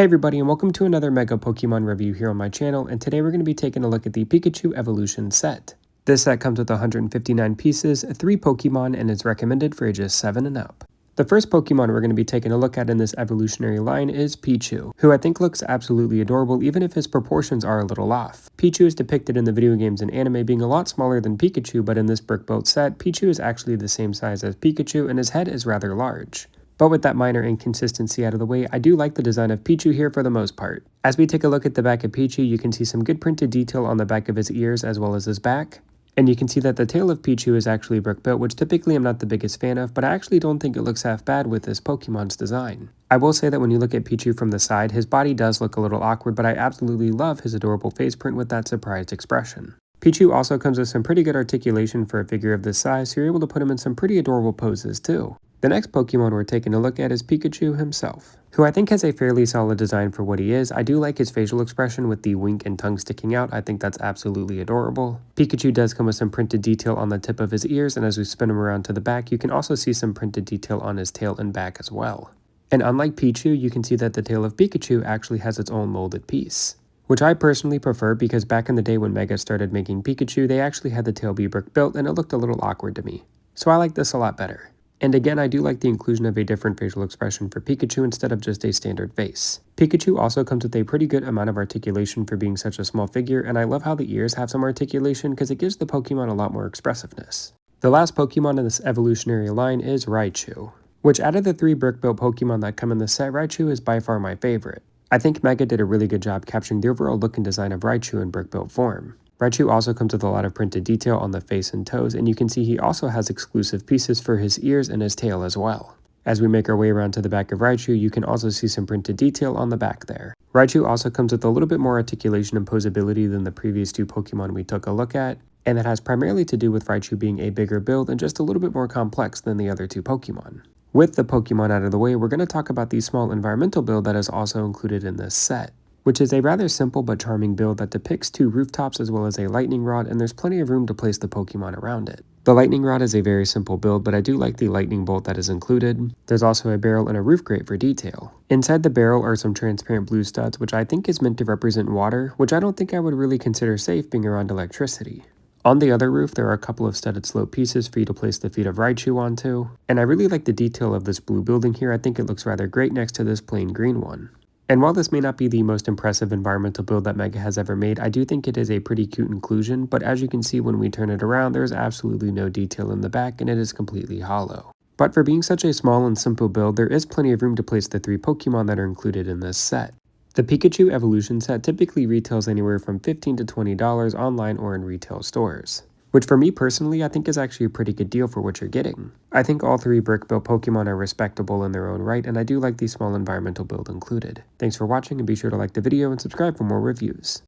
everybody, and welcome to another Mega Pokemon review here on my channel, and today we're going to be taking a look at the Pikachu Evolution Set. This set comes with 159 pieces, 3 Pokemon, and is recommended for ages 7 and up. The first Pokemon we're going to be taking a look at in this evolutionary line is Pichu, who I think looks absolutely adorable even if his proportions are a little off. Pichu is depicted in the video games and anime being a lot smaller than Pikachu, but in this brick-built set, Pichu is actually the same size as Pikachu and his head is rather large. But with that minor inconsistency out of the way, I do like the design of Pichu here for the most part. As we take a look at the back of Pichu, you can see some good printed detail on the back of his ears as well as his back. And you can see that the tail of Pichu is actually brick built, which typically I'm not the biggest fan of, but I actually don't think it looks half bad with this Pokemon's design. I will say that when you look at Pichu from the side, his body does look a little awkward, but I absolutely love his adorable face print with that surprised expression. Pichu also comes with some pretty good articulation for a figure of this size, so you're able to put him in some pretty adorable poses too. The next Pokemon we're taking a look at is Pikachu himself, who I think has a fairly solid design for what he is. I do like his facial expression with the wink and tongue sticking out. I think that's absolutely adorable. Pikachu does come with some printed detail on the tip of his ears, and as we spin him around to the back, you can also see some printed detail on his tail and back as well. And unlike Pichu, you can see that the tail of Pikachu actually has its own molded piece, which I personally prefer because back in the day when Mega started making Pikachu, they actually had the tail be brick built and it looked a little awkward to me. So I like this a lot better. And again, I do like the inclusion of a different facial expression for Pikachu instead of just a standard face. Pikachu also comes with a pretty good amount of articulation for being such a small figure, and I love how the ears have some articulation because it gives the Pokemon a lot more expressiveness. The last Pokemon in this evolutionary line is Raichu, which out of the 3 brick-built Pokemon that come in the set, Raichu is by far my favorite. I think Mega did a really good job capturing the overall look and design of Raichu in brick-built form. Raichu also comes with a lot of printed detail on the face and toes, and you can see he also has exclusive pieces for his ears and his tail as well. As we make our way around to the back of Raichu, you can also see some printed detail on the back there. Raichu also comes with a little bit more articulation and posability than the previous 2 Pokemon we took a look at, and that has primarily to do with Raichu being a bigger build and just a little bit more complex than the other 2 Pokemon. With the Pokemon out of the way, we're going to talk about the small environmental build that is also included in this set, which is a rather simple but charming build that depicts 2 rooftops as well as a lightning rod, and there's plenty of room to place the Pokemon around it. The lightning rod is a very simple build, but I do like the lightning bolt that is included. There's also a barrel and a roof grate for detail. Inside the barrel are some transparent blue studs, which I think is meant to represent water, which I don't think I would really consider safe being around electricity. On the other roof, there are a couple of studded slope pieces for you to place the feet of Raichu onto, and I really like the detail of this blue building here. I think it looks rather great next to this plain green one. And while this may not be the most impressive environmental build that Mega has ever made, I do think it is a pretty cute inclusion, but as you can see when we turn it around, there is absolutely no detail in the back and it is completely hollow. But for being such a small and simple build, there is plenty of room to place the 3 Pokemon that are included in this set. The Pikachu Evolution Set typically retails anywhere from $15 to $20 online or in retail stores, which for me personally I think is actually a pretty good deal for what you're getting. I think all 3 brick-built Pokemon are respectable in their own right, and I do like the small environmental build included. Thanks for watching, and be sure to like the video and subscribe for more reviews.